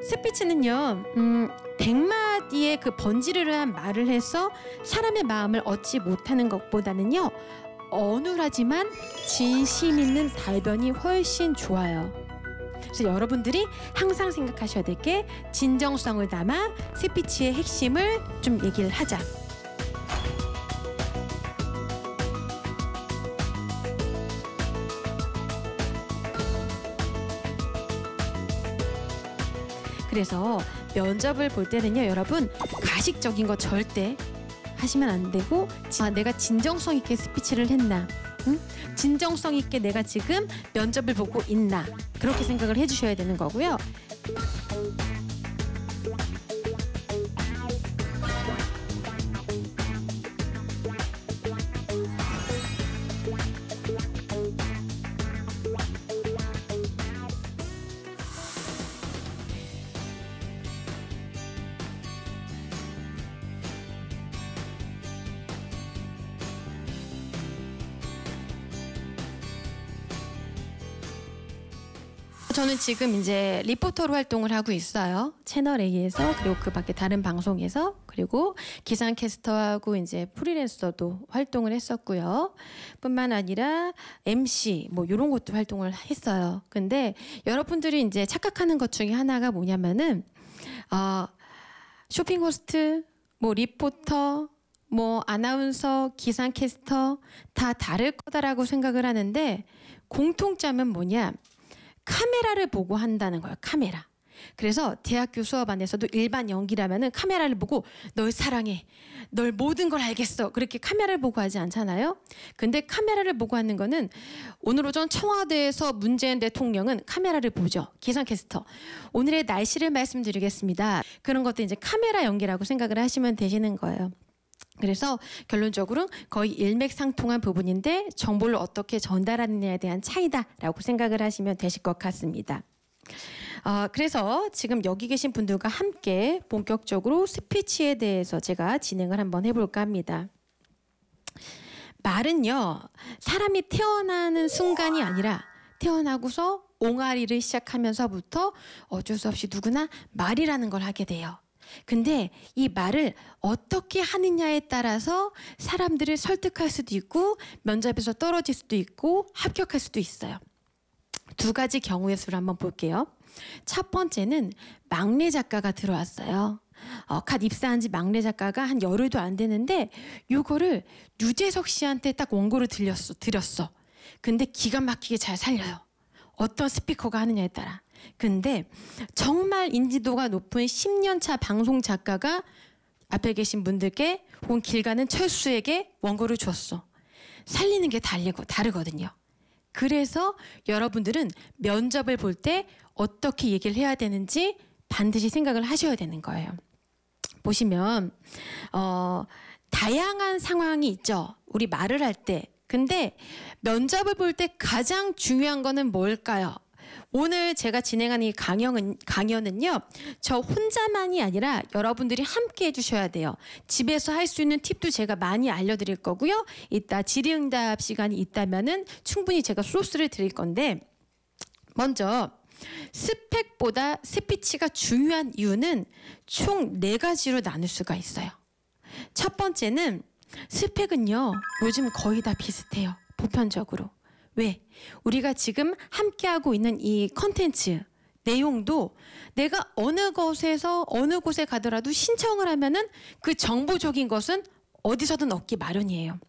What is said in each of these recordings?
스피치는요, 100마디의 그 번지르르한 말을 해서 사람의 마음을 얻지 못하는 것보다는요, 어눌하지만 진심 있는 답변이 훨씬 좋아요. 그래서 여러분들이 항상 생각하셔야 될 게 진정성을 담아 스피치의 핵심을 좀 얘기를 하자. 그래서 면접을 볼 때는요, 여러분 가식적인 거 절대 하시면 안 되고, 내가 진정성 있게 스피치를 했나, 진정성 있게 내가 지금 면접을 보고 있나, 그렇게 생각을 해주셔야 되는 거고요. 저는 지금 이제 리포터로 활동을 하고 있어요. 채널 A에서, 그리고 그 밖에 다른 방송에서, 그리고 기상캐스터하고 이제 프리랜서도 활동을 했었고요. 뿐만 아니라 MC 뭐 이런 것도 활동을 했어요. 근데 여러분들이 이제 착각하는 것 중에 하나가 뭐냐면은 쇼핑 호스트, 뭐 리포터, 뭐 아나운서, 기상캐스터 다 다를 거다라고 생각을 하는데, 공통점은 뭐냐? 카메라를 보고 한다는 거예요. 카메라. 그래서 대학교 수업 안에서도 일반 연기라면은 카메라를 보고 널 사랑해, 널 모든 걸 알겠어, 그렇게 카메라를 보고 하지 않잖아요. 근데 카메라를 보고 하는 거는, 오늘 오전 청와대에서 문재인 대통령은 카메라를 보죠. 기상캐스터, 오늘의 날씨를 말씀드리겠습니다. 그런 것도 이제 카메라 연기라고 생각을 하시면 되시는 거예요. 그래서 결론적으로 거의 일맥상통한 부분인데, 정보를 어떻게 전달하느냐에 대한 차이다라고 생각을 하시면 되실 것 같습니다. 그래서 지금 여기 계신 분들과 함께 본격적으로 스피치에 대해서 제가 진행을 한번 해볼까 합니다. 말은요, 사람이 태어나는 순간이 아니라 태어나고서 옹알이를 시작하면서부터 어쩔 수 없이 누구나 말이라는 걸 하게 돼요. 근데 이 말을 어떻게 하느냐에 따라서 사람들을 설득할 수도 있고, 면접에서 떨어질 수도 있고, 합격할 수도 있어요. 두 가지 경우의 수를 한번 볼게요. 첫 번째는 막내 작가가 들어왔어요. 갓 입사한 지 막내 작가가 한 열흘도 안 되는데, 요거를 유재석 씨한테 딱 원고를 드렸어. 근데 기가 막히게 잘 살려요. 어떤 스피커가 하느냐에 따라. 근데 정말 인지도가 높은 10년차 방송 작가가 앞에 계신 분들께, 혹은 길 가는 철수에게 원고를 줬어. 살리는 게 다르거든요. 그래서 여러분들은 면접을 볼 때 어떻게 얘기를 해야 되는지 반드시 생각을 하셔야 되는 거예요. 보시면 다양한 상황이 있죠. 우리 말을 할 때. 근데 면접을 볼 때 가장 중요한 거는 뭘까요? 오늘 제가 진행하는 이 강연은요, 저 혼자만이 아니라 여러분들이 함께 해주셔야 돼요. 집에서 할 수 있는 팁도 제가 많이 알려드릴 거고요. 이따 질의응답 시간이 있다면은 충분히 제가 소스를 드릴 건데, 먼저 스펙보다 스피치가 중요한 이유는 총 4가지로 나눌 수가 있어요. 첫 번째는, 스펙은요, 요즘 거의 다 비슷해요. 보편적으로. 왜? 우리가 지금 함께하고 있는 이 컨텐츠 내용도 내가 어느 곳에서 어느 곳에 가더라도 신청을 하면은 그 정보적인 것은 어디서든 얻기 마련이에요.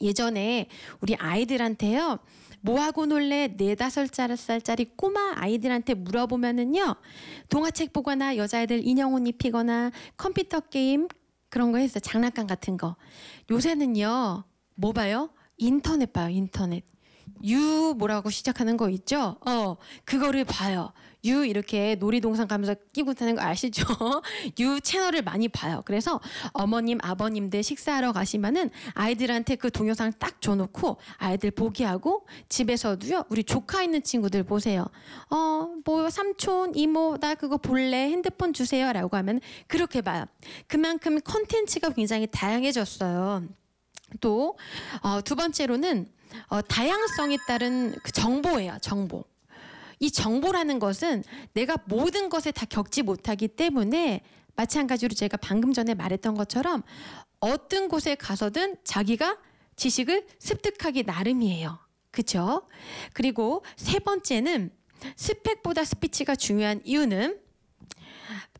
예전에 우리 아이들한테요, 뭐하고 놀래 4~5살짜리 꼬마 아이들한테 물어보면은요, 동화책 보거나 여자애들 인형옷 입히거나 컴퓨터 게임 그런 거 했어요. 장난감 같은 거. 요새는요, 뭐 봐요? 인터넷 봐요. 인터넷. 유 뭐라고 시작하는 거 있죠? 그거를 봐요. 유 이렇게 놀이동산 가면서 끼고 타는 거 아시죠? 유 채널을 많이 봐요. 그래서 어머님, 아버님들 식사하러 가시면은 아이들한테 그 동영상 딱 줘놓고 아이들 보게 하고, 집에서도요, 우리 조카 있는 친구들 보세요. 뭐 삼촌, 이모 나 그거 볼래? 핸드폰 주세요 라고 하면 그렇게 봐요. 그만큼 콘텐츠가 굉장히 다양해졌어요. 또 두 번째로는 다양성에 따른 그 정보예요. 정보. 이 정보라는 것은 내가 모든 것에 다 겪지 못하기 때문에 마찬가지로 제가 방금 전에 말했던 것처럼 어떤 곳에 가서든 자기가 지식을 습득하기 나름이에요. 그렇죠? 그리고 세 번째는 스펙보다 스피치가 중요한 이유는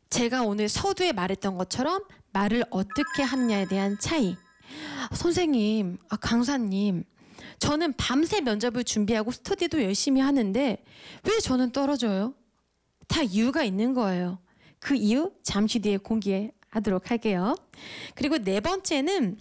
제가 오늘 서두에 말했던 것처럼 말을 어떻게 하느냐에 대한 차이. 선생님, 강사님, 저는 밤새 면접을 준비하고 스터디도 열심히 하는데 왜 저는 떨어져요? 다 이유가 있는 거예요. 그 이유 잠시 뒤에 공개하도록 할게요. 그리고 네 번째는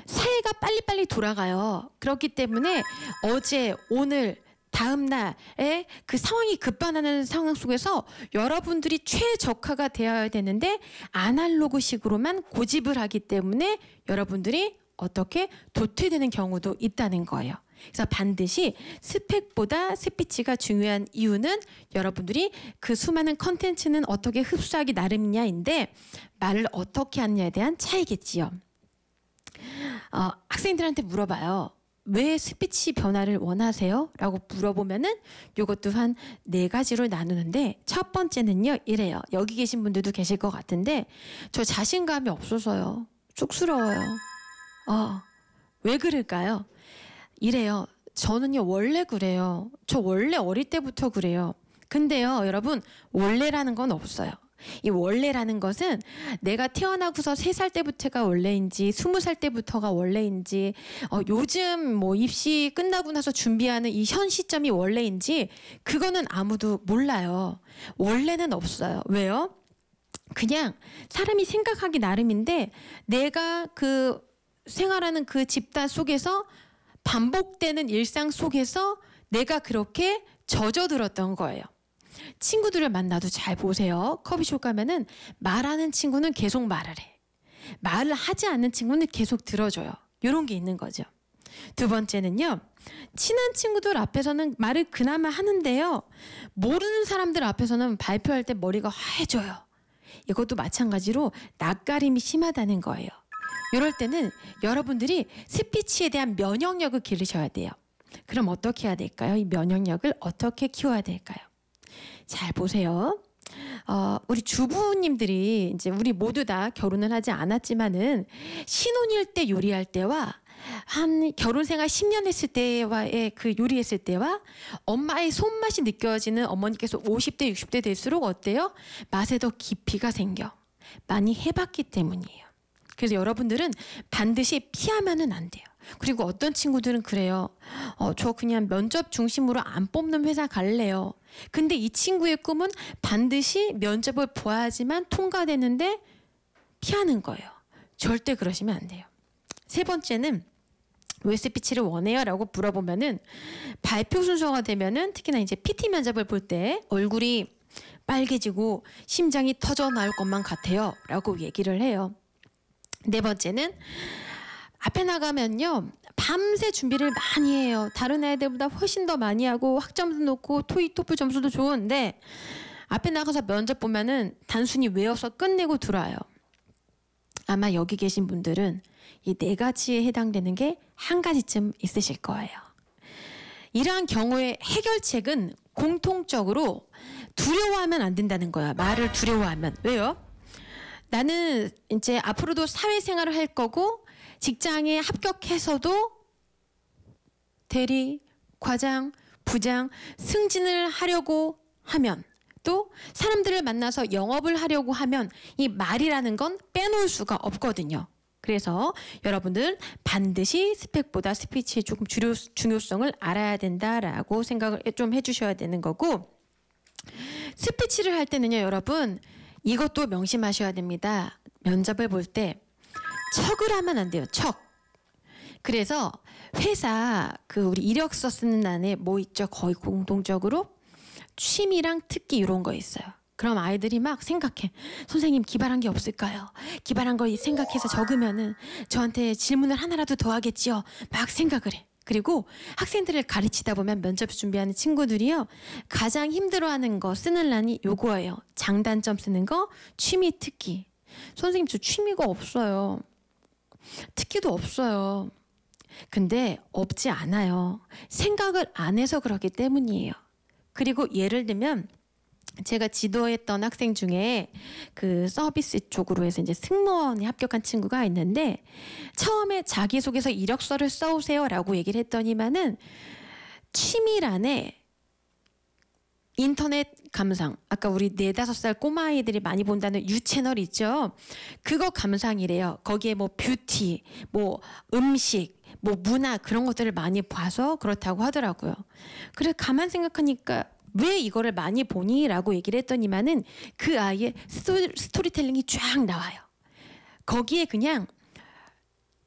새해가 빨리빨리 돌아가요. 그렇기 때문에 어제, 오늘, 다음 날에 그 상황이 급변하는 상황 속에서 여러분들이 최적화가 되어야 되는데 아날로그식으로만 고집을 하기 때문에 여러분들이 어떻게 도태되는 경우도 있다는 거예요. 그래서 반드시 스펙보다 스피치가 중요한 이유는 여러분들이 그 수많은 컨텐츠는 어떻게 흡수하기 나름이냐인데 말을 어떻게 하느냐에 대한 차이겠지요. 학생들한테 물어봐요. 왜 스피치 변화를 원하세요? 라고 물어보면은 이것도 한 4가지로 나누는데 첫 번째는요 이래요. 여기 계신 분들도 계실 것 같은데 저 자신감이 없어서요. 쑥스러워요. 왜 그럴까요? 이래요. 저는요 원래 그래요. 저 원래 어릴 때부터 그래요. 근데요 여러분 원래라는 건 없어요. 이 원래라는 것은 내가 태어나고서 3살 때부터가 원래인지 20살 때부터가 원래인지 요즘 뭐 입시 끝나고 나서 준비하는 이 현 시점이 원래인지 그거는 아무도 몰라요. 원래는 없어요. 왜요? 그냥 사람이 생각하기 나름인데 내가 그 생활하는 그 집단 속에서 반복되는 일상 속에서 내가 그렇게 젖어들었던 거예요. 친구들을 만나도 잘 보세요. 커피숍 가면은 말하는 친구는 계속 말을 해. 말을 하지 않는 친구는 계속 들어줘요. 이런 게 있는 거죠. 두 번째는요. 친한 친구들 앞에서는 말을 그나마 하는데요. 모르는 사람들 앞에서는 발표할 때 머리가 하얘져요. 이것도 마찬가지로 낯가림이 심하다는 거예요. 이럴 때는 여러분들이 스피치에 대한 면역력을 기르셔야 돼요. 그럼 어떻게 해야 될까요? 이 면역력을 어떻게 키워야 될까요? 잘 보세요. 우리 주부님들이 이제 우리 모두 다 결혼을 하지 않았지만은 신혼일 때 요리할 때와 한 결혼 생활 10년 했을 때와의 그 요리했을 때와 엄마의 손맛이 느껴지는 어머니께서 50대 60대 될수록 어때요? 맛에 더 깊이가 생겨. 많이 해봤기 때문이에요. 그래서 여러분들은 반드시 피하면은 안 돼요. 그리고 어떤 친구들은 그래요. 저 그냥 면접 중심으로 안 뽑는 회사 갈래요. 근데 이 친구의 꿈은 반드시 면접을 봐야지만 통과되는데 피하는 거예요. 절대 그러시면 안 돼요. 세 번째는 왜 스피치를 원해요? 라고 물어보면은 발표 순서가 되면은 특히나 이제 PT 면접을 볼 때 얼굴이 빨개지고 심장이 터져 나올 것만 같아요. 라고 얘기를 해요. 네 번째는 앞에 나가면요. 밤새 준비를 많이 해요. 다른 애들보다 훨씬 더 많이 하고 학점도 높고 토익 토플 점수도 좋은데 앞에 나가서 면접 보면은 단순히 외워서 끝내고 들어와요. 아마 여기 계신 분들은 이 4가지에 해당되는 게 한 가지쯤 있으실 거예요. 이러한 경우의 해결책은 공통적으로 두려워하면 안 된다는 거야. 말을 두려워하면. 왜요? 나는 이제 앞으로도 사회생활을 할 거고 직장에 합격해서도 대리, 과장, 부장, 승진을 하려고 하면 또 사람들을 만나서 영업을 하려고 하면 이 말이라는 건 빼놓을 수가 없거든요. 그래서 여러분들 반드시 스펙보다 스피치의 조금 중요성을 알아야 된다라고 생각을 좀 해주셔야 되는 거고 스피치를 할 때는요 여러분 이것도 명심하셔야 됩니다. 면접을 볼 때 척을 하면 안 돼요. 척. 그래서 회사 우리 이력서 쓰는 난에 뭐 있죠? 거의 공통적으로 취미랑 특기 이런 거 있어요. 그럼 아이들이 막 생각해. 선생님 기발한 게 없을까요? 기발한 거 생각해서 적으면은 저한테 질문을 하나라도 더 하겠지요. 막 생각을 해. 그리고 학생들을 가르치다 보면 면접 준비하는 친구들이요. 가장 힘들어하는 거 쓰는 란이 요거예요. 장단점 쓰는 거, 취미, 특기. 선생님 저 취미가 없어요. 특기도 없어요. 근데 없지 않아요. 생각을 안 해서 그렇기 때문이에요. 그리고 예를 들면 제가 지도했던 학생 중에 그 서비스 쪽으로 해서 이제 승무원에 합격한 친구가 있는데 처음에 자기소개서 이력서를 써오세요라고 얘기를 했더니만은 취미란에 인터넷 감상, 아까 우리 4, 5살 꼬마아이들이 많이 본다는 유채널 있죠. 그거 감상이래요. 거기에 뭐 뷰티, 뭐 음식, 뭐 문화 그런 것들을 많이 봐서 그렇다고 하더라고요. 그래서 가만 생각하니까 왜 이거를 많이 보니? 라고 얘기를 했더니만은 그 아이의 스토리텔링이 쫙 나와요. 거기에 그냥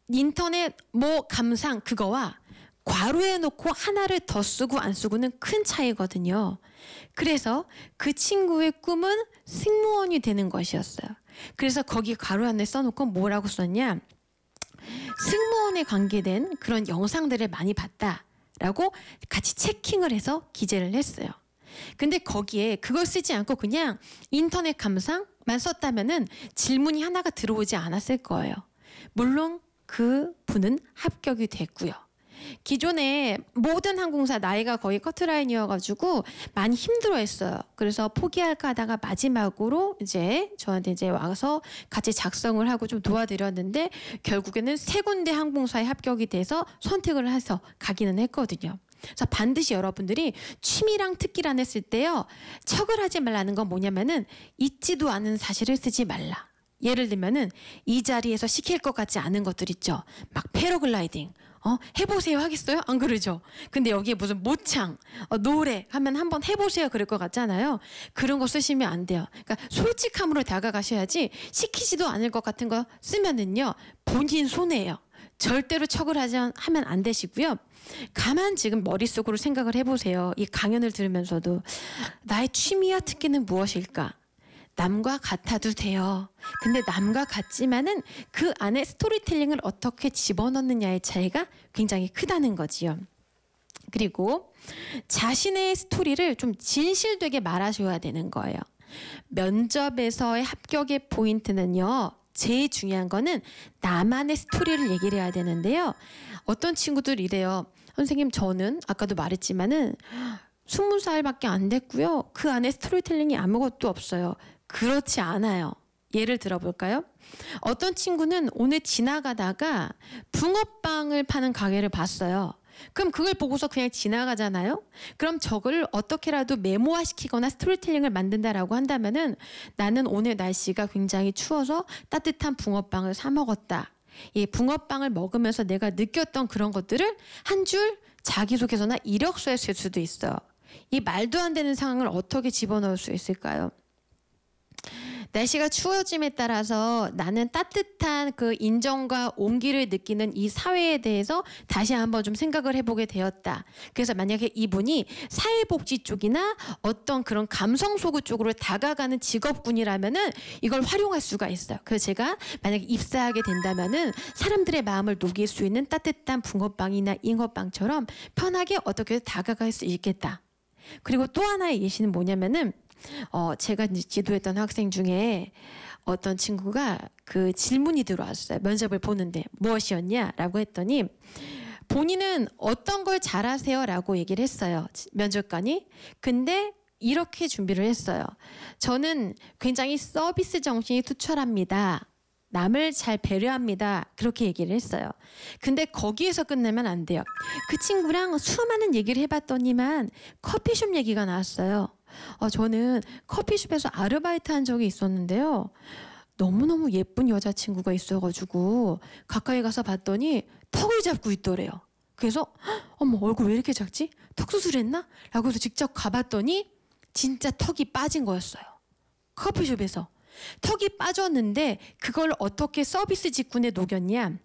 인터넷 뭐 감상 그거와 괄호해 놓고 하나를 더 쓰고 안 쓰고는 큰 차이거든요. 그래서 그 친구의 꿈은 승무원이 되는 것이었어요. 그래서 거기 괄호 안에 써놓고 뭐라고 썼냐? 승무원에 관계된 그런 영상들을 많이 봤다라고 같이 체킹을 해서 기재를 했어요. 근데 거기에 그걸 쓰지 않고 그냥 인터넷 감상만 썼다면은 질문이 하나가 들어오지 않았을 거예요. 물론 그 분은 합격이 됐고요. 기존에 모든 항공사 나이가 거의 커트라인이어가지고 많이 힘들어했어요. 그래서 포기할까 하다가 마지막으로 이제 저한테 이제 와서 같이 작성을 하고 좀 도와드렸는데 결국에는 3군데 항공사에 합격이 돼서 선택을 해서 가기는 했거든요. 그래서 반드시 여러분들이 취미랑 특기란 했을 때요. 척을 하지 말라는 건 뭐냐면은 있지도 않은 사실을 쓰지 말라. 예를 들면은 이 자리에서 시킬 것 같지 않은 것들 있죠. 막 패러글라이딩. 해보세요 하겠어요? 안 그러죠? 근데 여기에 무슨 모창, 노래 하면 한번 해보세요 그럴 것 같잖아요. 그런 거 쓰시면 안 돼요. 그러니까 솔직함으로 다가가셔야지 시키지도 않을 것 같은 거 쓰면은요. 본인 손해예요. 절대로 척을 하면 안 되시고요. 가만 지금 머릿속으로 생각을 해보세요. 이 강연을 들으면서도 나의 취미와 특기는 무엇일까? 남과 같아도 돼요. 근데 남과 같지만은 그 안에 스토리텔링을 어떻게 집어넣느냐의 차이가 굉장히 크다는 거지요. 그리고 자신의 스토리를 좀 진실되게 말하셔야 되는 거예요. 면접에서의 합격의 포인트는요. 제일 중요한 거는 나만의 스토리를 얘기를 해야 되는데요. 어떤 친구들 이래요. 선생님 저는 아까도 말했지만은 20살밖에 안 됐고요. 그 안에 스토리텔링이 아무것도 없어요. 그렇지 않아요. 예를 들어볼까요? 어떤 친구는 오늘 지나가다가 붕어빵을 파는 가게를 봤어요. 그럼 그걸 보고서 그냥 지나가잖아요. 그럼 저걸 어떻게라도 메모화시키거나 스토리텔링을 만든다라고 한다면은 나는 오늘 날씨가 굉장히 추워서 따뜻한 붕어빵을 사 먹었다. 이 붕어빵을 먹으면서 내가 느꼈던 그런 것들을 한 줄 자기소개서나 이력서에 쓸 수도 있어요. 이 말도 안 되는 상황을 어떻게 집어넣을 수 있을까요? 날씨가 추워짐에 따라서 나는 따뜻한 그 인정과 온기를 느끼는 이 사회에 대해서 다시 한번 좀 생각을 해보게 되었다. 그래서 만약에 이분이 사회복지 쪽이나 어떤 그런 감성소구 쪽으로 다가가는 직업군이라면은 이걸 활용할 수가 있어요. 그래서 제가 만약에 입사하게 된다면은 사람들의 마음을 녹일 수 있는 따뜻한 붕어빵이나 잉어빵처럼 편하게 어떻게 다가갈 수 있겠다. 그리고 또 하나의 예시는 뭐냐면은 제가 이제 지도했던 학생 중에 어떤 친구가 그 질문이 들어왔어요. 면접을 보는데 무엇이었냐라고 했더니 본인은 어떤 걸 잘하세요? 라고 얘기를 했어요. 면접관이. 근데 이렇게 준비를 했어요. 저는 굉장히 서비스 정신이 투철합니다. 남을 잘 배려합니다. 그렇게 얘기를 했어요. 근데 거기에서 끝내면 안 돼요. 그 친구랑 수많은 얘기를 해봤더니만 커피숍 얘기가 나왔어요. 저는 커피숍에서 아르바이트 한 적이 있었는데요. 너무너무 예쁜 여자친구가 있어가지고 가까이 가서 봤더니 턱을 잡고 있더래요. 그래서 어머 얼굴 왜 이렇게 작지? 턱 수술했나? 라고 해서 직접 가봤더니 진짜 턱이 빠진 거였어요. 커피숍에서. 턱이 빠졌는데 그걸 어떻게 서비스 직군에 녹였냐?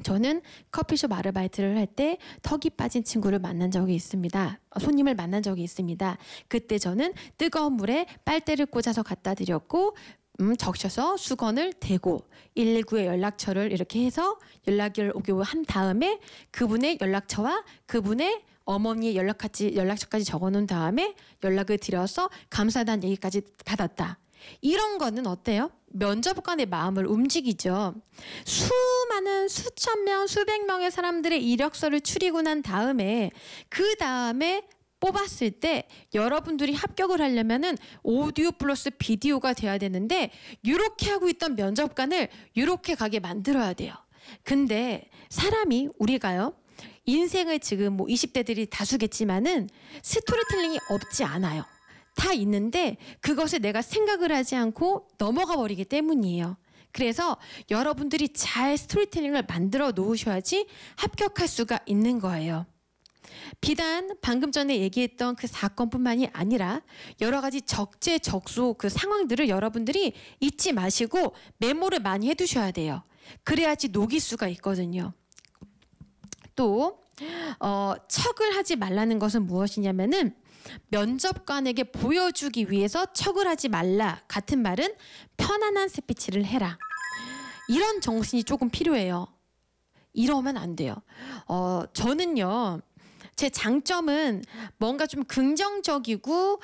저는 커피숍 아르바이트를 할 때 턱이 빠진 친구를 만난 적이 있습니다. 손님을 만난 적이 있습니다. 그때 저는 뜨거운 물에 빨대를 꽂아서 갖다 드렸고 적셔서 수건을 대고 119의 연락처를 이렇게 해서 연락을 오게 한 다음에 그분의 연락처와 그분의 어머니의 연락처까지 적어놓은 다음에 연락을 드려서 감사하다는 얘기까지 받았다. 이런 거는 어때요? 면접관의 마음을 움직이죠. 수많은 수천 명, 수백 명의 사람들의 이력서를 추리고 난 다음에 그 다음에 뽑았을 때 여러분들이 합격을 하려면은 오디오 플러스 비디오가 돼야 되는데 이렇게 하고 있던 면접관을 이렇게 가게 만들어야 돼요. 근데 사람이 우리가요. 인생을 지금 뭐 20대들이 다수겠지만은 스토리텔링이 없지 않아요. 다 있는데 그것을 내가 생각을 하지 않고 넘어가 버리기 때문이에요. 그래서 여러분들이 잘 스토리텔링을 만들어 놓으셔야지 합격할 수가 있는 거예요. 비단 방금 전에 얘기했던 그 사건뿐만이 아니라 여러 가지 적재적소 그 상황들을 여러분들이 잊지 마시고 메모를 많이 해두셔야 돼요. 그래야지 녹일 수가 있거든요. 또 척을 하지 말라는 것은 무엇이냐면은 면접관에게 보여주기 위해서 척을 하지 말라 같은 말은 편안한 스피치를 해라. 이런 정신이 조금 필요해요. 이러면 안 돼요. 저는요. 제 장점은 뭔가 좀 긍정적이고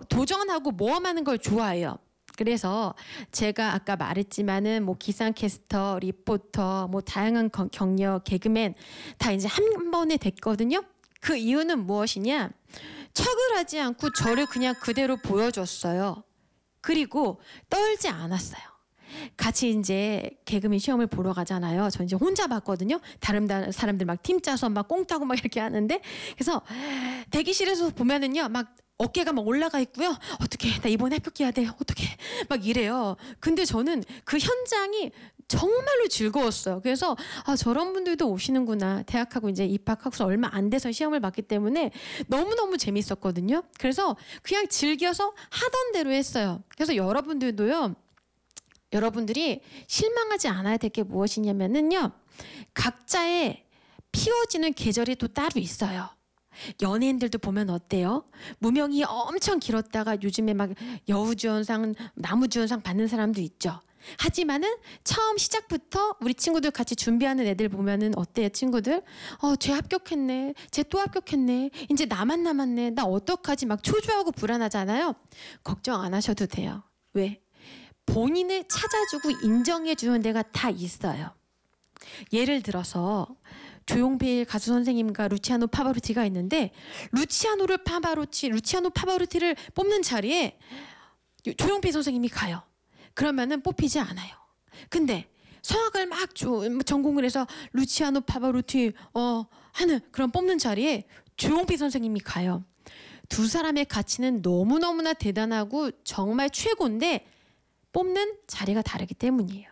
도전하고 모험하는 걸 좋아해요. 그래서 제가 아까 말했지만은 뭐 기상캐스터, 리포터, 뭐 다양한 경력, 개그맨 다 이제 한 번에 됐거든요. 그 이유는 무엇이냐? 척을 하지 않고 저를 그냥 그대로 보여줬어요. 그리고 떨지 않았어요. 같이 이제 개그맨 시험을 보러 가잖아요. 저 이제 혼자 봤거든요. 다른 사람들 막 팀 짜서 막 꽁 따고 막 이렇게 하는데 그래서 대기실에서 보면은요 막 어깨가 막 올라가 있고요. 어떻게 나 이번에 합격해야 돼. 어떻게 막 이래요. 근데 저는 그 현장이 정말로 즐거웠어요. 그래서 저런 분들도 오시는구나. 대학하고 이제 입학하고서 얼마 안 돼서 시험을 봤기 때문에 너무너무 재밌었거든요. 그래서 그냥 즐겨서 하던 대로 했어요. 그래서 여러분들도요. 여러분들이 실망하지 않아야 될 게 무엇이냐면은요. 각자의 피어지는 계절이 또 따로 있어요. 연예인들도 보면 어때요? 무명이 엄청 길었다가 요즘에 막 여우주연상, 나무주연상 받는 사람도 있죠. 하지만은 처음 시작부터 우리 친구들 같이 준비하는 애들 보면은 어때요, 친구들? 쟤 합격했네. 쟤 또 합격했네. 이제 나만 남았네. 나 어떡하지? 막 초조하고 불안하잖아요. 걱정 안 하셔도 돼요. 왜? 본인을 찾아주고 인정해주는 데가 다 있어요. 예를 들어서 조용필 가수 선생님과 루치아노 파바로티가 있는데 루치아노 파바로티를 뽑는 자리에 조용필 선생님이 가요. 그러면은 뽑히지 않아요. 근데 성악을 막 전공을 해서 루치아노 파바로티 하는 그런 뽑는 자리에 조용필 선생님이 가요. 두 사람의 가치는 너무너무나 대단하고 정말 최고인데 뽑는 자리가 다르기 때문이에요.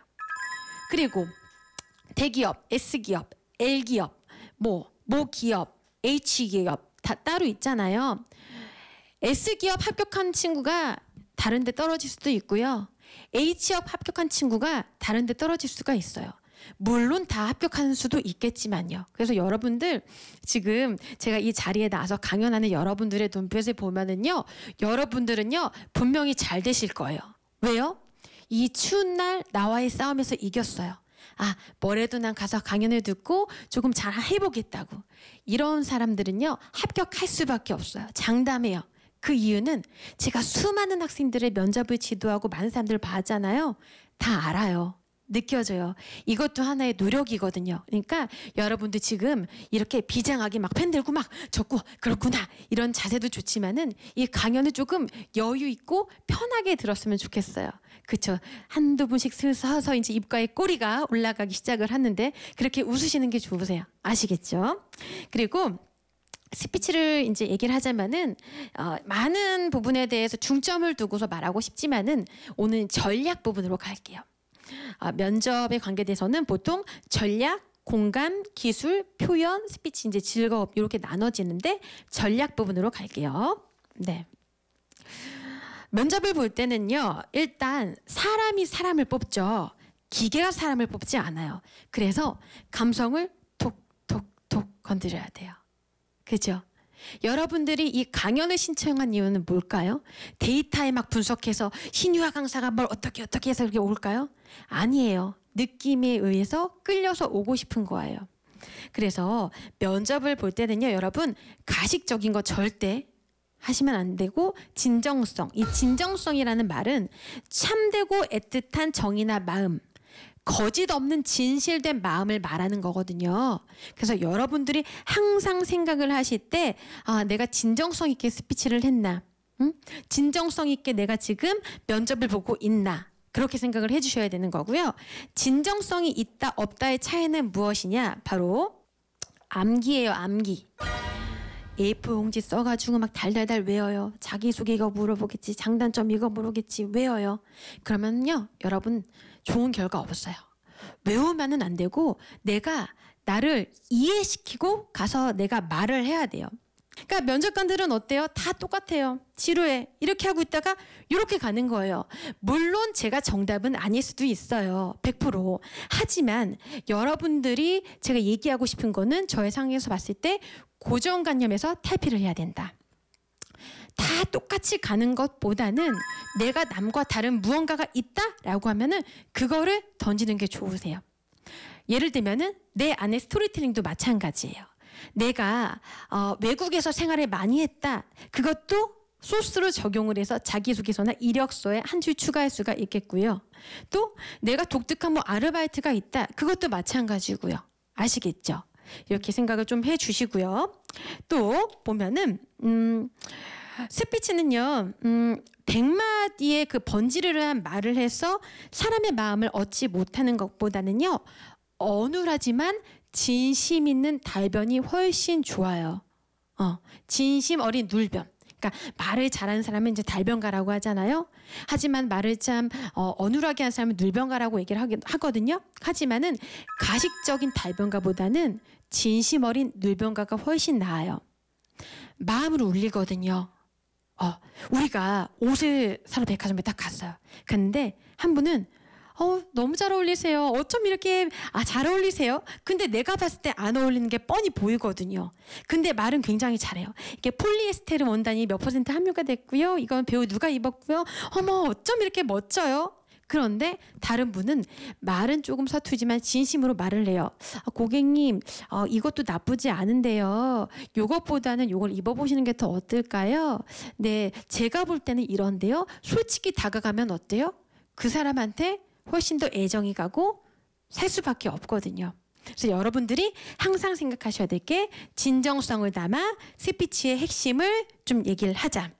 그리고 대기업, S기업, L기업, 모기업, H기업 다 따로 있잖아요. S기업 합격한 친구가 다른 데 떨어질 수도 있고요. H기업 합격한 친구가 다른 데 떨어질 수가 있어요. 물론 다 합격하는 수도 있겠지만요. 그래서 여러분들 지금 제가 이 자리에 나와서 강연하는 여러분들의 눈빛을 보면은요. 여러분들은요. 분명히 잘 되실 거예요. 왜요? 이 추운 날 나와의 싸움에서 이겼어요. 뭐래도 난 가서 강연을 듣고 조금 잘 해보겠다고. 이런 사람들은요. 합격할 수밖에 없어요. 장담해요. 그 이유는 제가 수많은 학생들의 면접을 지도하고 많은 사람들을 봤잖아요. 다 알아요. 느껴져요. 이것도 하나의 노력이거든요. 그러니까 여러분들 지금 이렇게 비장하게 막 펜 들고 막 적고 그렇구나 이런 자세도 좋지만은 이 강연을 조금 여유 있고 편하게 들었으면 좋겠어요. 그렇죠. 한두 분씩 서서 이제 입가에 꼬리가 올라가기 시작을 하는데 그렇게 웃으시는 게 좋으세요. 아시겠죠? 그리고 스피치를 이제 얘기를 하자면은 많은 부분에 대해서 중점을 두고서 말하고 싶지만은 오늘 전략 부분으로 갈게요. 면접에 관계돼서는 보통 전략, 공감, 기술, 표현, 스피치, 이제 즐거움 이렇게 나눠지는데 전략 부분으로 갈게요. 네. 면접을 볼 때는요. 일단 사람이 사람을 뽑죠. 기계가 사람을 뽑지 않아요. 그래서 감성을 톡톡톡 건드려야 돼요. 그죠? 여러분들이 이 강연을 신청한 이유는 뭘까요? 데이터에 막 분석해서 신유아 강사가 뭘 어떻게 해서 이렇게 올까요? 아니에요. 느낌에 의해서 끌려서 오고 싶은 거예요. 그래서 면접을 볼 때는요. 여러분 가식적인 거 절대 하시면 안 되고 진정성. 이 진정성이라는 말은 참되고 애틋한 정이나 마음, 거짓 없는 진실된 마음을 말하는 거거든요. 그래서 여러분들이 항상 생각을 하실 때 내가 진정성 있게 스피치를 했나? 응? 진정성 있게 내가 지금 면접을 보고 있나? 그렇게 생각을 해주셔야 되는 거고요. 진정성이 있다 없다의 차이는 무엇이냐? 바로 암기예요. 암기. A4 용지 써가지고 막 달달달 외워요. 자기소개 이거 물어보겠지. 장단점 이거 물어보겠지. 외워요. 그러면요 여러분 좋은 결과 없어요. 외우면은 안 되고 내가 나를 이해시키고 가서 내가 말을 해야 돼요. 그러니까 면접관들은 어때요? 다 똑같아요. 지루해. 이렇게 하고 있다가 이렇게 가는 거예요. 물론 제가 정답은 아닐 수도 있어요. 100%. 하지만 여러분들이 제가 얘기하고 싶은 거는 저의 상황에서 봤을 때 고정관념에서 탈피를 해야 된다. 다 똑같이 가는 것보다는 내가 남과 다른 무언가가 있다라고 하면은 그거를 던지는 게 좋으세요. 예를 들면은 내 안에 스토리텔링도 마찬가지예요. 내가 외국에서 생활을 많이 했다. 그것도 소스로 적용을 해서 자기소개서나 이력서에 한 줄 추가할 수가 있겠고요. 또 내가 독특한 아르바이트가 있다. 그것도 마찬가지고요. 아시겠죠? 이렇게 생각을 좀 해주시고요. 또 보면은 스피치는요 100마디의 그 번지르르한 말을 해서 사람의 마음을 얻지 못하는 것보다는요 어눌하지만 진심 있는 달변이 훨씬 좋아요. 진심 어린 눌변. 그러니까 말을 잘하는 사람은 이제 달변가라고 하잖아요. 하지만 말을 참 어눌하게 한 사람은 눌변가라고 얘기를 하거든요. 하지만은 가식적인 달변가보다는 진심 어린 눌변가가 훨씬 나아요. 마음을 울리거든요. 우리가 옷을 사러 백화점에 딱 갔어요. 근데 한 분은 너무 잘 어울리세요. 어쩜 이렇게 잘 어울리세요? 근데 내가 봤을 때 안 어울리는 게 뻔히 보이거든요. 근데 말은 굉장히 잘해요. 이게 폴리에스테르 원단이 몇 % 함유가 됐고요. 이건 배우 누가 입었고요. 어머 어쩜 이렇게 멋져요? 그런데 다른 분은 말은 조금 서투지만 진심으로 말을 해요. 고객님 이것도 나쁘지 않은데요. 이것보다는 이걸 입어보시는 게 더 어떨까요? 네, 제가 볼 때는 이런데요. 솔직히 다가가면 어때요? 그 사람한테 훨씬 더 애정이 가고 살 수밖에 없거든요. 그래서 여러분들이 항상 생각하셔야 될 게 진정성을 담아 스피치의 핵심을 좀 얘기를 하자.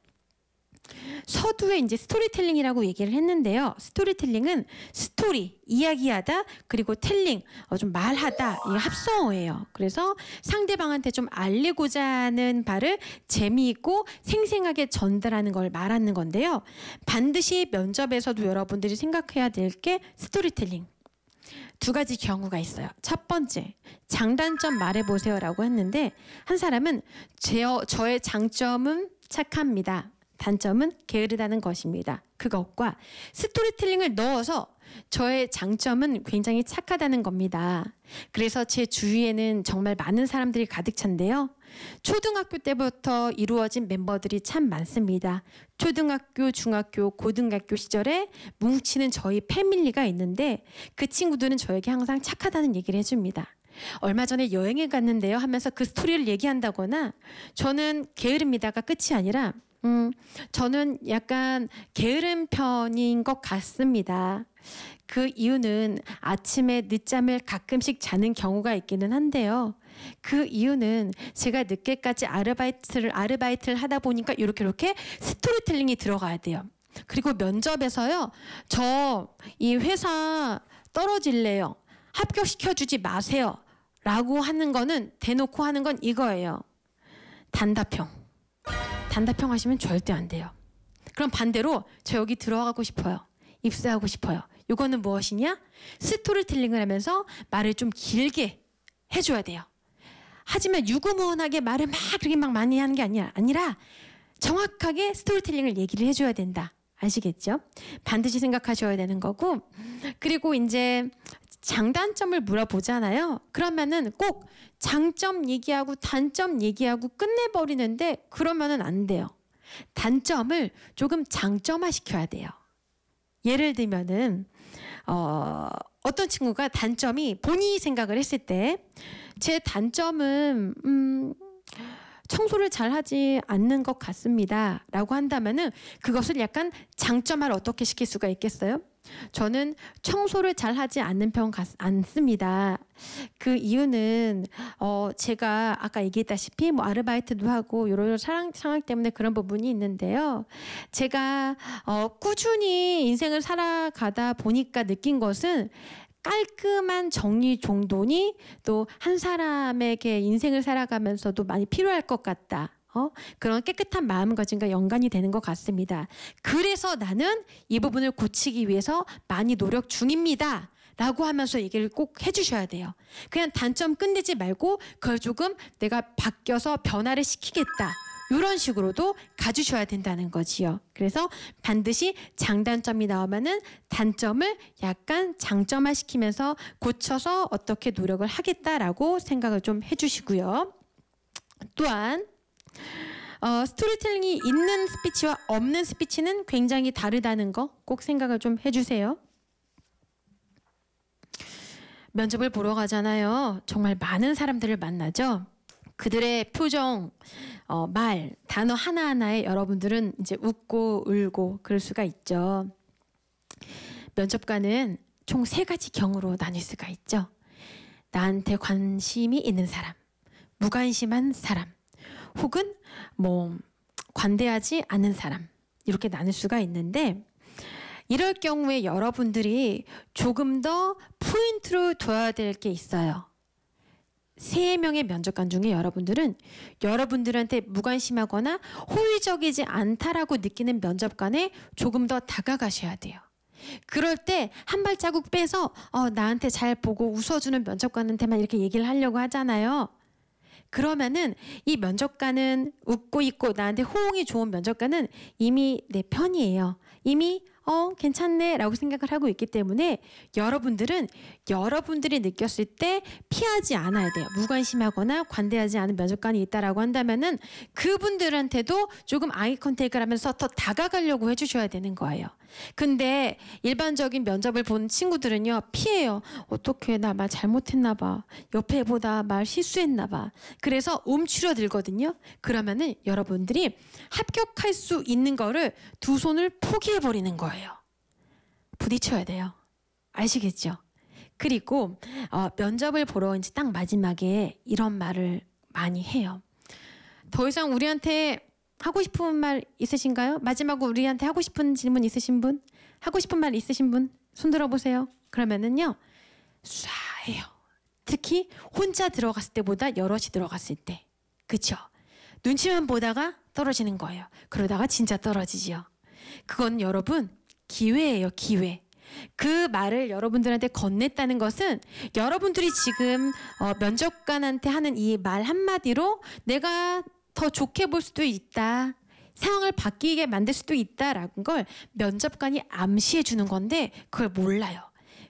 서두에 이제 스토리텔링이라고 얘기를 했는데요. 스토리텔링은 스토리, 이야기하다, 그리고 텔링, 좀 말하다, 이 합성어예요. 그래서 상대방한테 좀 알리고자 하는 바를 재미있고 생생하게 전달하는 걸 말하는 건데요. 반드시 면접에서도 여러분들이 생각해야 될 게 스토리텔링. 두 가지 경우가 있어요. 첫 번째, 장단점 말해보세요라고 했는데 한 사람은 저의 장점은 착합니다. 단점은 게으르다는 것입니다. 그것과 스토리텔링을 넣어서 저의 장점은 굉장히 착하다는 겁니다. 그래서 제 주위에는 정말 많은 사람들이 가득 찬데요. 초등학교 때부터 이루어진 멤버들이 참 많습니다. 초등학교, 중학교, 고등학교 시절에 뭉치는 저희 패밀리가 있는데 그 친구들은 저에게 항상 착하다는 얘기를 해줍니다. 얼마 전에 여행을 갔는데요 하면서 그 스토리를 얘기한다거나 저는 게으릅니다가 끝이 아니라 저는 약간 게으른 편인 것 같습니다. 그 이유는 아침에 늦잠을 가끔씩 자는 경우가 있기는 한데요. 그 이유는 제가 늦게까지 아르바이트를 하다 보니까 이렇게 스토리텔링이 들어가야 돼요. 그리고 면접에서요. 저 이 회사 떨어질래요. 합격시켜주지 마세요. 라고 하는 거는 대놓고 하는 건 이거예요. 단답형. 단답형 하시면 절대 안 돼요. 그럼 반대로 저 여기 들어가고 싶어요. 입사하고 싶어요. 이거는 무엇이냐? 스토리텔링을 하면서 말을 좀 길게 해줘야 돼요. 하지만 유구무원하게 말을 그렇게 많이 하는 게 아니라 정확하게 스토리텔링을 얘기를 해줘야 된다. 아시겠죠? 반드시 생각하셔야 되는 거고, 그리고 이제 장단점을 물어보잖아요. 그러면은 꼭 장점 얘기하고 단점 얘기하고 끝내버리는데 그러면은 안 돼요. 단점을 조금 장점화 시켜야 돼요. 예를 들면은 어떤 친구가 단점이 본인이 생각을 했을 때 제 단점은 청소를 잘 하지 않는 것 같습니다 라고 한다면은 그것을 약간 장점화를 어떻게 시킬 수가 있겠어요? 저는 청소를 잘 하지 않는 편 않습니다. 그 이유는 제가 아까 얘기했다시피 뭐 아르바이트도 하고 여러 상황 때문에 그런 부분이 있는데요. 제가 꾸준히 인생을 살아가다 보니까 느낀 것은 깔끔한 정리정돈이 또 한 사람에게 인생을 살아가면서도 많이 필요할 것 같다. 그런 깨끗한 마음가짐과 연관이 되는 것 같습니다. 그래서 나는 이 부분을 고치기 위해서 많이 노력 중입니다. 라고 하면서 얘기를 꼭 해주셔야 돼요. 그냥 단점 끝내지 말고 그걸 조금 내가 바뀌어서 변화를 시키겠다. 이런 식으로도 가주셔야 된다는 거지요. 그래서 반드시 장단점이 나오면은 단점을 약간 장점화시키면서 고쳐서 어떻게 노력을 하겠다라고 생각을 좀 해주시고요. 또한 스토리텔링이 있는 스피치와 없는 스피치는 굉장히 다르다는 거 꼭 생각을 좀 해주세요. 면접을 보러 가잖아요. 정말 많은 사람들을 만나죠. 그들의 표정, 말, 단어 하나하나에 여러분들은 이제 웃고 울고 그럴 수가 있죠. 면접관은 총 3가지 경우로 나뉠 수가 있죠. 나한테 관심이 있는 사람, 무관심한 사람, 혹은 뭐 관대하지 않은 사람, 이렇게 나눌 수가 있는데, 이럴 경우에 여러분들이 조금 더 포인트로 둬야 될 게 있어요. 3명의 면접관 중에 여러분들은 여러분들한테 무관심하거나 호의적이지 않다라고 느끼는 면접관에 조금 더 다가가셔야 돼요. 그럴 때 한 발자국 빼서 나한테 잘 보고 웃어주는 면접관한테만 이렇게 얘기를 하려고 하잖아요. 그러면은 이 면접관은 웃고 있고 나한테 호응이 좋은 면접관은 이미 내 편이에요. 이미 괜찮네 라고 생각을 하고 있기 때문에 여러분들은 여러분들이 느꼈을 때 피하지 않아야 돼요. 무관심하거나 관대하지 않은 면접관이 있다라고 한다면은 그분들한테도 조금 아이 컨택을 하면서 더 다가가려고 해주셔야 되는 거예요. 근데 일반적인 면접을 본 친구들은요, 피해요. 어떻게 나 말 잘못했나 봐. 옆에 보다 말 실수했나 봐. 그래서 움츠러들거든요. 그러면은 여러분들이 합격할 수 있는 거를 2손을 포기해버리는 거예요. 부딪혀야 돼요. 아시겠죠? 그리고 면접을 보러 이제 딱 마지막에 이런 말을 많이 해요. 더 이상 우리한테 하고 싶은 말 있으신가요? 마지막으로 우리한테 하고 싶은 질문 있으신 분? 하고 싶은 말 있으신 분? 손 들어보세요. 그러면은요, 쏴해요. 특히 혼자 들어갔을 때보다 여럿이 들어갔을 때. 그쵸? 눈치만 보다가 떨어지는 거예요. 그러다가 진짜 떨어지죠. 그건 여러분 기회예요, 기회. 그 말을 여러분들한테 건넸다는 것은 여러분들이 지금 면접관한테 하는 이 말 한마디로 내가 더 좋게 볼 수도 있다. 상황을 바뀌게 만들 수도 있다라는 걸 면접관이 암시해 주는 건데 그걸 몰라요.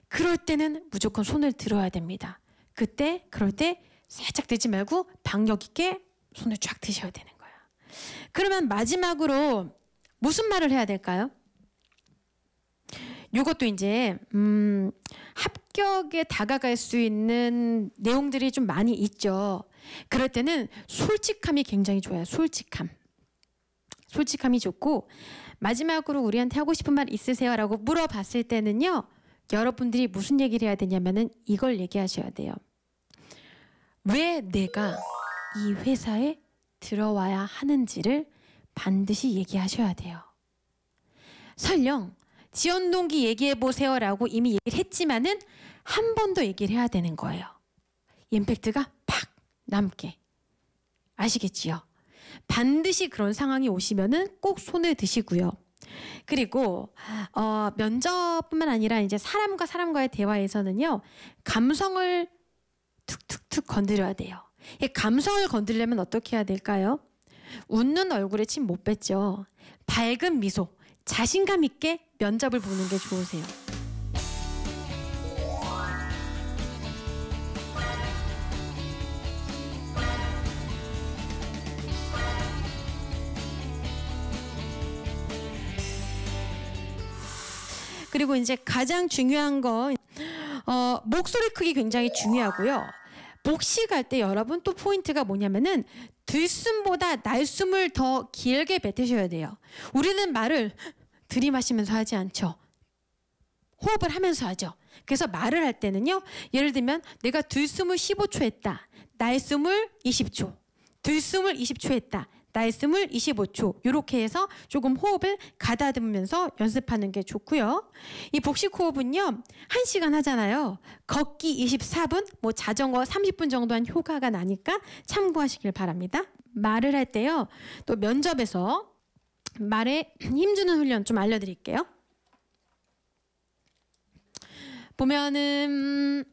그럴 때는 무조건 손을 들어야 됩니다. 그럴 때 살짝 들지 말고 박력 있게 손을 쫙 드셔야 되는 거예요. 그러면 마지막으로 무슨 말을 해야 될까요? 이것도 이제 합격에 다가갈 수 있는 내용들이 좀 많이 있죠. 그럴 때는 솔직함이 굉장히 좋아요. 솔직함이 좋고, 마지막으로 우리한테 하고 싶은 말 있으세요? 라고 물어봤을 때는요, 여러분들이 무슨 얘기를 해야 되냐면은 이걸 얘기하셔야 돼요. 왜 내가 이 회사에 들어와야 하는지를 반드시 얘기하셔야 돼요. 설령 지원 동기 얘기해 보세요라고 이미 얘기를 했지만은 한 번 더 얘기를 해야 되는 거예요. 임팩트가 팍 남게. 아시겠지요? 반드시 그런 상황이 오시면은 꼭 손을 드시고요. 그리고 면접뿐만 아니라 이제 사람과 사람과의 대화에서는요, 감성을 툭툭툭 건드려야 돼요. 이 감성을 건드리려면 어떻게 해야 될까요? 웃는 얼굴에 침 못 뱉죠. 밝은 미소, 자신감 있게 면접을 보는 게 좋으세요. 그리고 이제 가장 중요한 건 목소리 크기 굉장히 중요하고요. 복식 할 때 여러분 또 포인트가 뭐냐면은 들숨보다 날숨을 더 길게 뱉으셔야 돼요. 우리는 말을 들이마시면서 하지 않죠. 호흡을 하면서 하죠. 그래서 말을 할 때는요. 예를 들면 내가 들숨을 15초 했다. 나의 숨을 20초. 들숨을 20초 했다. 나의 숨을 25초. 이렇게 해서 조금 호흡을 가다듬으면서 연습하는 게 좋고요. 이 복식 호흡은요. 1시간 하잖아요. 걷기 24분, 뭐 자전거 30분 정도 한 효과가 나니까 참고하시길 바랍니다. 말을 할 때요. 또 면접에서 말에 힘주는 훈련 좀 알려드릴게요. 보면은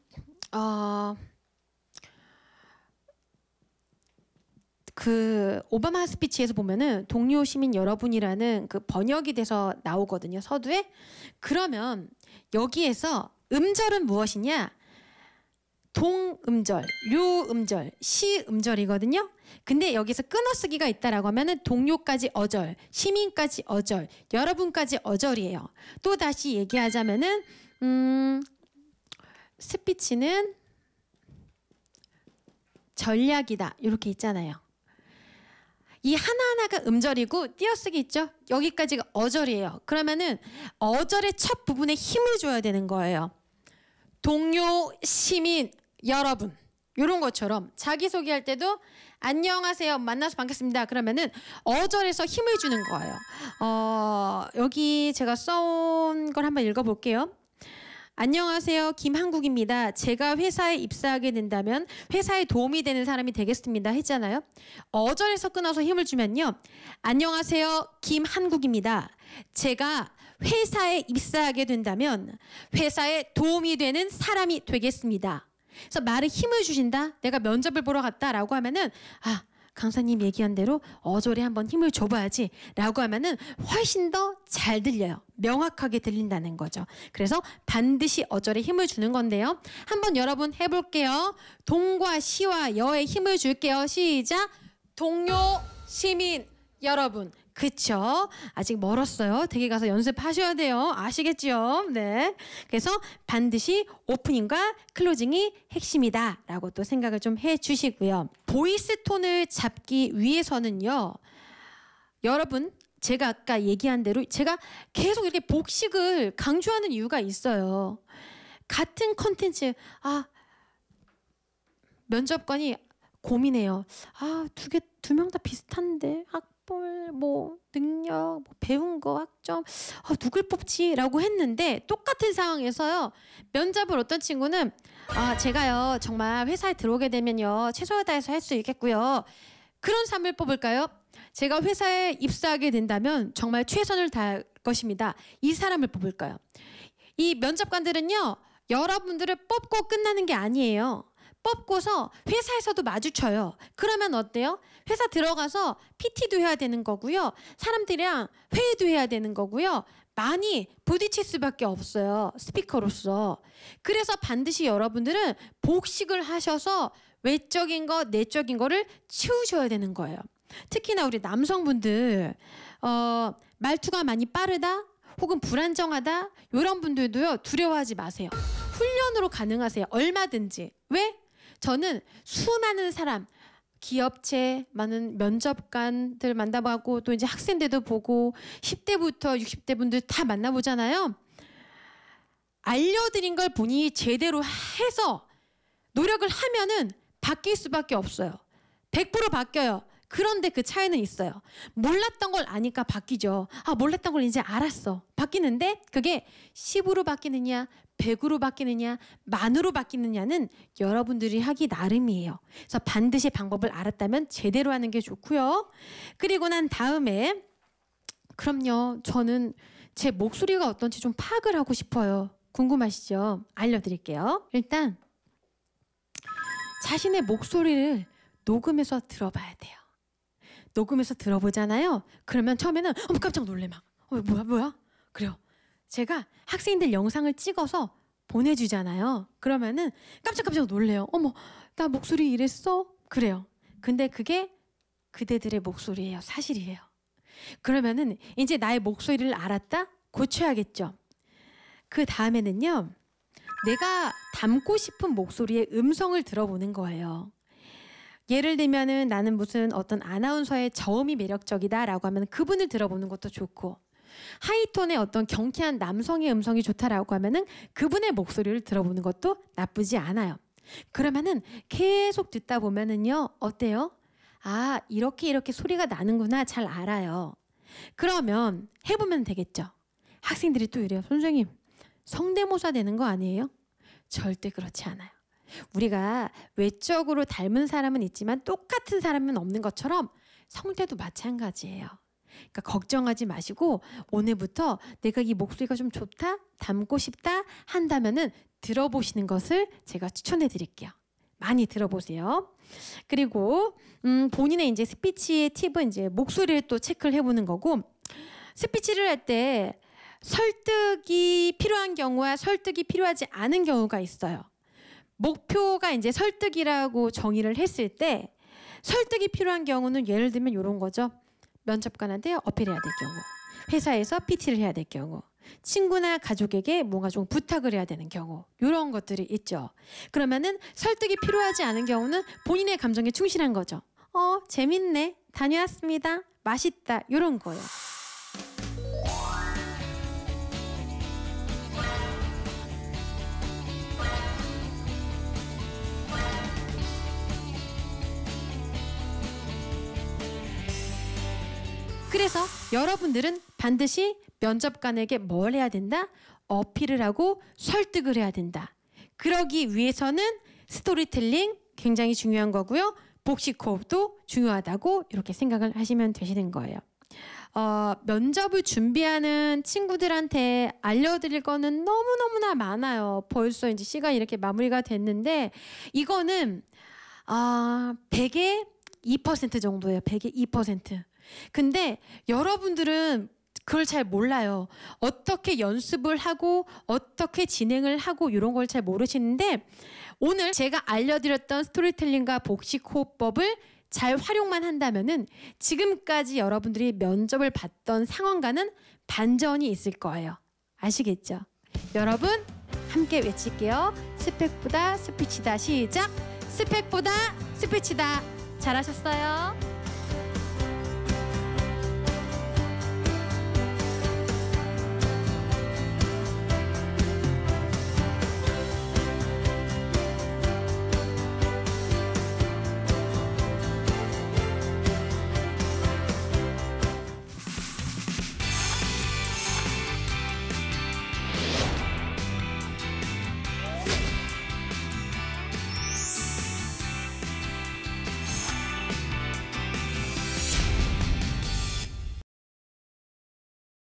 그 오바마 스피치에서 보면은 동료 시민 여러분이라는 그 번역이 돼서 나오거든요. 서두에. 그러면 여기에서 음절은 무엇이냐? 동음절, 류음절, 시음절이거든요. 근데 여기서 끊어쓰기가 있다라고 하면은 동료까지 어절, 시민까지 어절, 여러분까지 어절이에요. 또 다시 얘기하자면은 스피치는 전략이다. 이렇게 있잖아요. 이 하나하나가 음절이고 띄어쓰기 있죠? 여기까지가 어절이에요. 그러면은 어절의 첫 부분에 힘을 줘야 되는 거예요. 동료, 시민, 여러분. 이런 것처럼 자기소개할 때도 안녕하세요. 만나서 반갑습니다. 그러면은 어절에서 힘을 주는 거예요. 여기 제가 써온 걸 한번 읽어볼게요. 안녕하세요. 김한국입니다. 제가 회사에 입사하게 된다면 회사에 도움이 되는 사람이 되겠습니다. 했잖아요. 어절에서 끊어서 힘을 주면요. 안녕하세요. 김한국입니다. 제가 회사에 입사하게 된다면 회사에 도움이 되는 사람이 되겠습니다. 그래서 말에 힘을 주신다. 내가 면접을 보러 갔다라고 하면은 강사님 얘기한 대로 어절에 한번 힘을 줘봐야지 라고 하면은 훨씬 더 잘 들려요. 명확하게 들린다는 거죠. 그래서 반드시 어절에 힘을 주는 건데요. 한번 여러분 해볼게요. 동과 시와 여에 힘을 줄게요. 시작. 동료, 시민, 여러분. 그쵸? 아직 멀었어요. 댁에 가서 연습하셔야 돼요. 아시겠죠? 네. 그래서 반드시 오프닝과 클로징이 핵심이다 라고 또 생각을 좀 해주시고요. 보이스 톤을 잡기 위해서는요. 여러분 제가 아까 얘기한 대로 제가 계속 이렇게 복식을 강조하는 이유가 있어요. 같은 컨텐츠 면접관이 고민해요. 두 명 다 비슷한데 학벌, 뭐 능력, 뭐 배운 거, 학점 누굴 뽑지라고 했는데 똑같은 상황에서요. 면접을 어떤 친구는 제가요 정말 회사에 들어오게 되면요 최선을 다해서 할 수 있겠고요. 그런 사람을 뽑을까요? 제가 회사에 입사하게 된다면 정말 최선을 다할 것입니다. 이 사람을 뽑을까요? 이 면접관들은요 여러분들을 뽑고 끝나는 게 아니에요. 뽑고서 회사에서도 마주쳐요. 그러면 어때요? 회사 들어가서 PT도 해야 되는 거고요. 사람들이랑 회의도 해야 되는 거고요. 많이 부딪힐 수밖에 없어요. 스피커로서. 그래서 반드시 여러분들은 복식을 하셔서 외적인 거, 내적인 거를 치우셔야 되는 거예요. 특히나 우리 남성분들 말투가 많이 빠르다 혹은 불안정하다 이런 분들도요 두려워하지 마세요. 훈련으로 가능하세요. 얼마든지. 왜? 저는 수많은 사람 기업체 많은 면접관들 만나보고 또 이제 학생들도 보고 10대부터 60대 분들 다 만나보잖아요. 알려드린 걸 본인이 제대로 해서 노력을 하면은 바뀔 수밖에 없어요. 100% 바뀌어요. 그런데 그 차이는 있어요. 몰랐던 걸 아니까 바뀌죠. 몰랐던 걸 이제 알았어. 바뀌는데 그게 10으로 바뀌느냐 100으로 바뀌느냐 만으로 바뀌느냐는 여러분들이 하기 나름이에요. 그래서 반드시 방법을 알았다면 제대로 하는 게 좋고요. 그리고 난 다음에 그럼요. 저는 제 목소리가 어떤지 좀 파악을 하고 싶어요. 궁금하시죠? 알려드릴게요. 일단 자신의 목소리를 녹음해서 들어봐야 돼요. 녹음해서 들어보잖아요. 그러면 처음에는 깜짝 놀래 막. 뭐야? 그래요. 제가 학생들 영상을 찍어서 보내주잖아요. 그러면은 깜짝 놀래요. 나 목소리 이랬어? 그래요. 근데 그게 그대들의 목소리예요. 사실이에요. 그러면은 이제 나의 목소리를 알았다? 고쳐야겠죠. 그 다음에는요. 내가 담고 싶은 목소리의 음성을 들어보는 거예요. 예를 들면은 나는 무슨 어떤 아나운서의 저음이 매력적이다라고 하면 그분을 들어보는 것도 좋고 하이톤의 어떤 경쾌한 남성의 음성이 좋다라고 하면은 그분의 목소리를 들어보는 것도 나쁘지 않아요. 그러면은 계속 듣다 보면은요, 어때요? 아, 이렇게 소리가 나는구나 잘 알아요. 그러면 해보면 되겠죠. 학생들이 또 이래요. 선생님, 성대모사 되는 거 아니에요? 절대 그렇지 않아요. 우리가 외적으로 닮은 사람은 있지만 똑같은 사람은 없는 것처럼 성대도 마찬가지예요. 그러니까 걱정하지 마시고 오늘부터 내가 이 목소리가 좀 좋다, 닮고 싶다 한다면은 들어보시는 것을 제가 추천해 드릴게요. 많이 들어보세요. 그리고 본인의 이제 스피치의 팁은 이제 목소리를 또 체크를 해보는 거고, 스피치를 할 때 설득이 필요한 경우와 설득이 필요하지 않은 경우가 있어요. 목표가 이제 설득이라고 정의를 했을 때 설득이 필요한 경우는 예를 들면 이런 거죠. 면접관한테 어필해야 될 경우, 회사에서 PT를 해야 될 경우, 친구나 가족에게 뭔가 좀 부탁을 해야 되는 경우, 이런 것들이 있죠. 그러면은 설득이 필요하지 않은 경우는 본인의 감정에 충실한 거죠. 재밌네, 다녀왔습니다, 맛있다, 이런 거예요. 그래서 여러분들은 반드시 면접관에게 뭘 해야 된다? 어필을 하고 설득을 해야 된다. 그러기 위해서는 스토리텔링 굉장히 중요한 거고요. 복식 호흡도 중요하다고 이렇게 생각을 하시면 되시는 거예요. 면접을 준비하는 친구들한테 알려드릴 거는 너무너무나 많아요. 벌써 이제 시간이 이렇게 마무리가 됐는데 이거는 100에 2% 정도예요. 100에 2%. 근데 여러분들은 그걸 잘 몰라요. 어떻게 연습을 하고 어떻게 진행을 하고 이런 걸 잘 모르시는데, 오늘 제가 알려드렸던 스토리텔링과 복식 호흡법을 잘 활용만 한다면은 지금까지 여러분들이 면접을 봤던 상황과는 반전이 있을 거예요. 아시겠죠? 여러분 함께 외칠게요. 스펙보다 스피치다. 시작! 스펙보다 스피치다. 잘하셨어요.